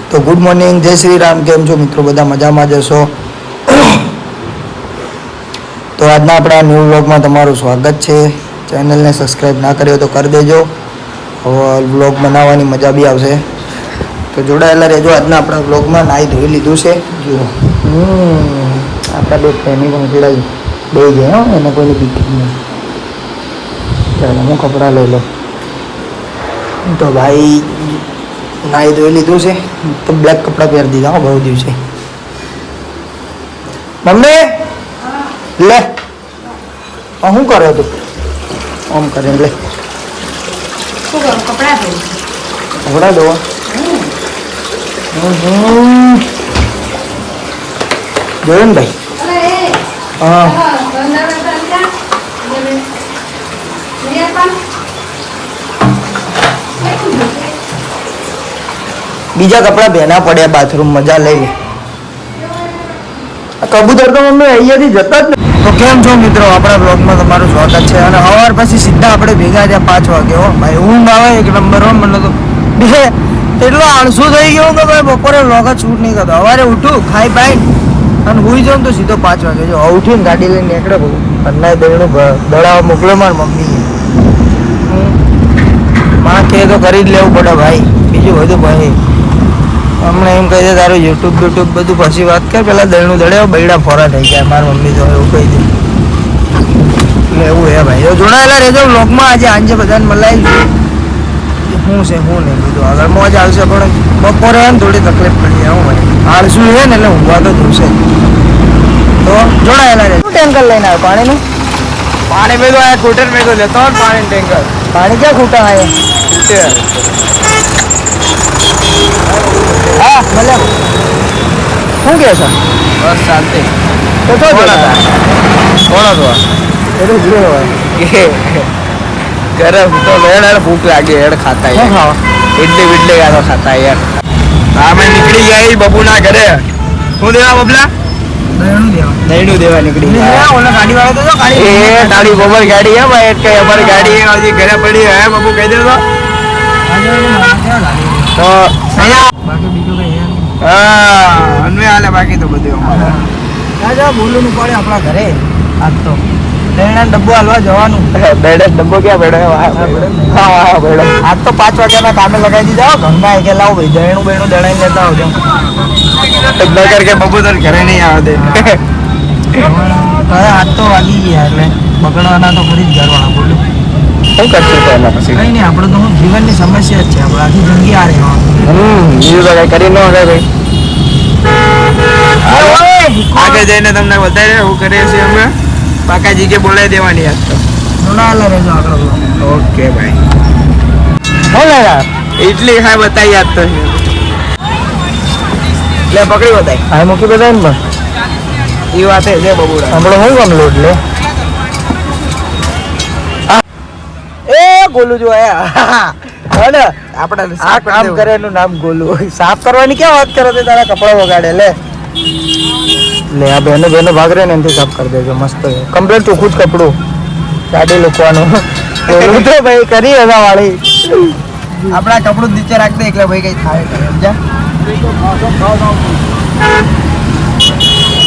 તો good morning, જય શ્રી રામ. કેમ છો મિત્રો? બધા મજામાં જશો. તો આજના આપણા ન્યૂ વ્લોગમાં તમારું સ્વાગત છે. ચેનલને સબસ્ક્રાઈબ ના કર્યો તો કરી દેજો. હવે વ્લોગ બનાવવાની મજા બી આવશે. તો જોડાયેલા રહેજો. આજના આપણા વ્લોગમાં નાહી ધોઈ લીધું છે. જુઓ આપણા બે પ્રેમી પણ જોડાઈ બે ગયા એને કોઈની બીક નહીં. ચાલો હું કપડાં લઈ લઉં. તો ભાઈ નાહી ધોઈ લીધું છે. તો બ્લેક કપડાં પહેરી દીધા હો બહુ દિવસે. મમ્મી લે શું કર્યો તું? આમ કરીને લે કપડા ધોવા. જોયું ને ભાઈ? હા બીજા કપડા પહેના પડ્યા બાથરૂમ મજા લઈ લે. કબૂતર તો મમ્મી અહીંયાથી જતા જ નહીં. તો કેમ છો મિત્રો? આપણા બ્લોગમાં તમારું સ્વાગત છે. અને સવાર પછી સીધા આપણે ભેગા થયા 5 વાગે. હો ભાઈ ઊંઘ આવે એક નંબર. હો મને તો એટલો આળસુ થઈ ગયો કે ભાઈ બપોરે વ્લોગ જ શૂટ નહીં કરતો. સવારે ઉઠું ખાઈ પાઈ અને હુઈ જાઉં તો સીધો 5 વાગે. જો ઉઠીને ગાડી લઈને નીકળે બહુ ઘરના દળનું દળાવા મોકલો મારી મમ્મીએ. માં કહે તો કરી જ લેવું પડે ભાઈ. બીજું બધું ભાઈ હમણાં એમ કહી દે તારું યુટ્યુબ બધું પછી વાત કર. પેલા દળનું દળે બૈડા ફોરા થઈ ગયા મારી મમ્મી તો એવું કહી દે. એટલે એવું હે ભાઈ. તો જોડાયેલા રહેજો વ્લોગમાં. આજે આંજે બધાને મલાઈ શું છે શું નહીં બધું આગળ મોજ આવશે. પણ બપોરે એમ થોડી તકલીફ પડી જાય. હું ભાઈ આળસું છે ને એટલે ઊંઘવા તો જોશે. તો જોડાયેલા રહેજો. ટેન્કર લઈને આવ્યો પાણીનું? પાણી મેં તો આ ખૂટર મેં તો લેતો હોય પાણી ટેન્કર. પાણી ક્યાં ખૂટા આવ્યા? હા ભલે. શું કહે છે? બસ શાંતિ. તો તો કોણ હતો? એ તો જીરો હોય ઘરે તો વેળ ભૂખ લાગે હેડ ખાતા યાર. ઇડલી વિડલી ગાતો ખાતા યાર. હા મેં નીકળી ગયા બબુના ઘરે. શું દેવા બબલા? દહીણું દેવા નીકળી ગયા. ઓલા ગાડી વાળો તો ગાડી એ ગાડી બબર ગાડી હે ભાઈ. એટલે અમારી ગાડી હજી ઘરે પડી હે બબુ કહી દેતો. તો બાકી બીજું કઈ હા અનવે હાલે. બાકી તો બધું અમારે બોલું નું પડે આપણા ઘરે. આજ તો દહીણા ડબ્બો હાલવા જવાનું. ડબ્બો ક્યાં બેડો? આજ તો 5 વાગ્યાના કામે લગાવી દીધા. ઘરમાં કે લાવો ભાઈ દહીણું બેણું દળાઈ લેતા આવજો. નગર કે બબુ તો ઘરે નહીં આવે દે. આજ તો વાગી ગયા એટલે બગડવાના તો ફરી જ ઘરવાળા. બોલું શું કરશું તો એના પછી? કઈ નહીં. આપણે તો જીવનની સમસ્યા જ છે. આપણે આખી જિંદગી આ રહેવાનું. બીજું તો કઈ કરી ન હોય ભાઈ. આગળ જઈને તમને બતાવી શું કરીએ છીએ અમે. બાકાજી કે બોલાવી દેવાની યાદ તો જોડાયેલા રહેજો આગળ. ઓકે ભાઈ. હો યાર ઇડલી ખાય બતાવી યાદ તો લે પકડી બતાવી. હા મૂકી બતાવી ને એ વાત છે બબુડા. હમણાં હું કામ લોટ લે એ ગોલું જો આપણે આ કામ કરે એનું નામ ગોલું. સાફ કરવાની ક્યાં વાત કરો? તારા કપડા વગાડે લે લે. આ બેનો ભાગ રહે ને એનાથી સાફ કરી દેજો. મસ્ત કમ્પ્લીટ ચોખ્ખું જ કપડું. ગાડી લૂકવાનું ગોલું તો ભાઈ કરી હવા વાળી. આપણા કપડું નીચે રાખી દે એટલે ભાઈ કઈ થાય સમજા.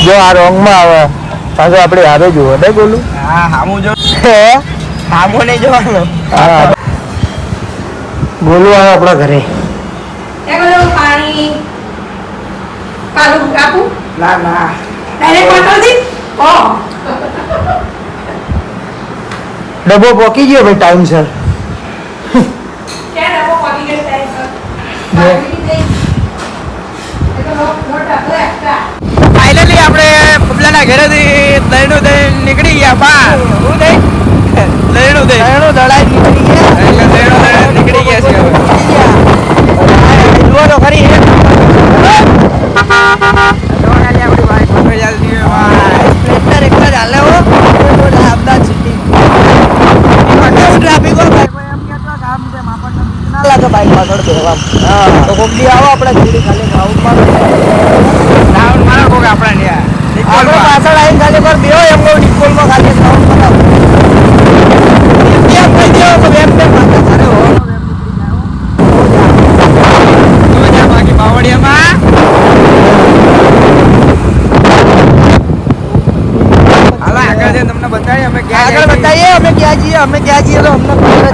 જો આ રોંગમાં આવે પાછું આપણે આવે જુઓ ને ગોલું. હા હામું જો હામો નહીં જોવાનું. હા ગોલું આવે આપણા ઘરે. પાણી ના ના ડબ્બો પોકી ગયો ભાઈ ટાઈમસર. ફાઇનલી આપણે બબલાના ઘરેથી દહીણું દહીં નીકળી ગયા. બહાર શું દહીં દહીણું દળાઈ નીકળી ગયા. એટલે દહીણું નીકળી ગયા છે હવે. તો ખરી પાછળ આવીને ખાલી પર બે એમ નિકોલમાં ખાલી બાકી બાવળિયામાં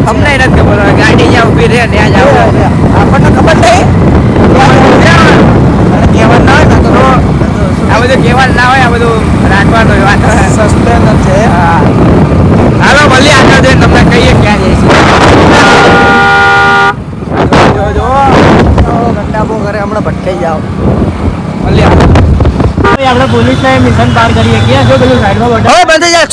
અમને નથી ખબર હોય ગાડી જ્યાં ઊભી રહે ત્યાં જાવ આપણને ખબર નહીં કહેવાનું ના હોય તો આ બધું કહેવાનું ના હોય આ બધું રાખવાનું વાત સસ્પેન્સ છે હા હાલો ભલે આગળ જઈને તમને કહીએ ક્યાં જઈશું જો ગંડાબો કરે હમણાં ભટકાઈ જાઓ ભલે આપણે પોલીસના મિશન પાર કરીએ કે જો પેલું સાઈડમાં બટન હવે બંધ જા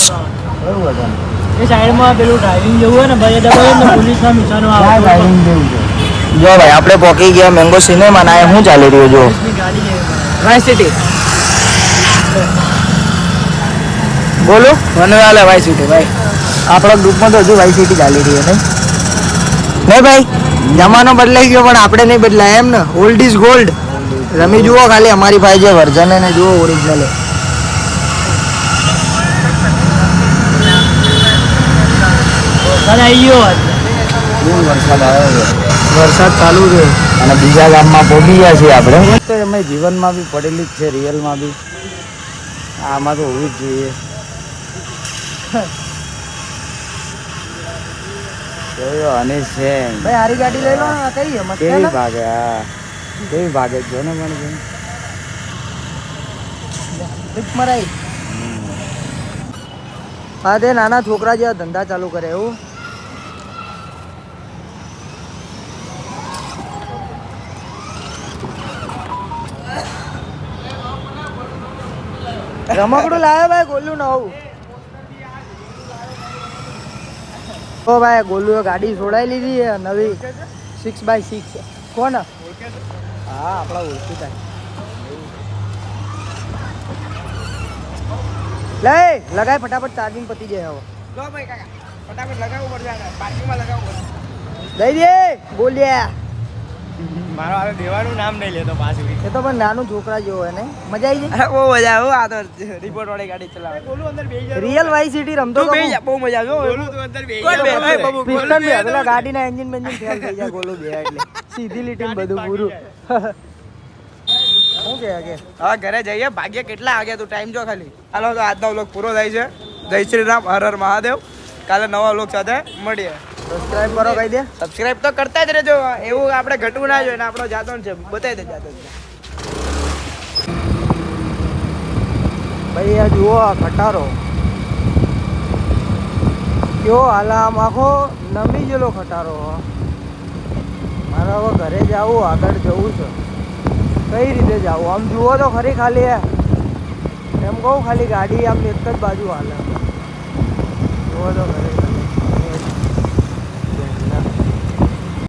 એ સાઈડમાં પેલું ડ્રાઇવિંગ જેવું હોય ને ભાઈ દબાવે ને પોલીસના મિશનો આવે ડ્રાઇવિંગ જેવું છે જો ભાઈ આપણે પહોંચી ગયા મેંગો સિનેમા ના શું ચાલી રહ્યું જો વાઈ સિટી બોલો મને વાલે વાઈ સિટી ભાઈ આપણા ગ્રુપમાં તો હજુ વાઈ સિટી ચાલી રહી છે નહીં ભાઈ જમાનો બદલાઈ ગયો પણ આપણે નહીં બદલાય એમ ને ઓલ્ડ ઇઝ ગોલ્ડ રમી જુઓ ખાલી અમારી પાસે જે વર્ઝન એને જુઓ ઓરિજિનલ વરસાદ ચાલુ છે અને બીજા ગામમાં પહોંચી ગયા છીએ આપણે તો અમે જીવનમાં બી પડેલી જ છે રિયલમાં બી આમાં તો હોવી જ જોઈએ અનિશ છે ભાઈ હારી ગાડી લઈ લો કઈ કેવી ભાગે હા કેવી ભાગે જો ને મને મરાઈ હા તે નાના છોકરા જેવા ધંધા ચાલુ કરે એવું રમકડું લાવ્યો ભાઈ ગોલું નવું ઓ ભાઈ ગોલુએ ગાડી છોડાઈ લીધી નવી 6x6 કોણ હા આપણા ઓળખીતા લે લગાય ફટાફટ ચાર્જિંગ પતી જાય હવે લો ભાઈ કાકા ફટાફટ લગાવવું પડશે પાર્કિંગમાં લગાવવું પડશે દઈ દે બોલ્યા મારો આ દેવાનું નામ નહીં લેતો પાછું એ તો પણ નાનું છોકરા જેવો હોય ને મજા આવી જાય બહુ મજા આવે આ તો રિપોર્ટ વાળી ગાડી ચલાવે બોલું અંદર બેહી જા રિયલ વાઈ સિટી રમતો તો બેહી જા બહુ મજા આવે બોલું તું અંદર બેહી જા પિસ્ટન બે પેલા ગાડીના એન્જિન બેન્જિન ફેલ થઈ જાય ગોલું બે એટલે સીધી લીટીમાં બધું પૂરું શું કે આગે હા ઘરે જઈએ ભાગ્ય કેટલા વાગ્યા તું ટાઈમ જો ખાલી હાલો તો આજનો વ્લોગ પૂરો થાય છે જય શ્રી રામ હર હર મહાદેવ કાલે નવા વ્લોગ સાથે મળીએ સબસ્ક્રાઇબ કરો કહી દે સબસ્ક્રાઇબ તો કરતા જ રહેજો એવું આપણે ઘટવું ના જોઈએ ને આપણો જાતો છે બતાવી દે જાતો ભાઈ આ જુઓ ખટારો કયો હાલ આમ આખો નમી ગયેલો ખટારો મારે હવે ઘરે જવું આગળ જવું છે કઈ રીતે જવું આમ જુઓ તો ખરી ખાલી એમ કહું ખાલી ગાડી આમ એક જ બાજુ હાલે જુઓ તો ખરી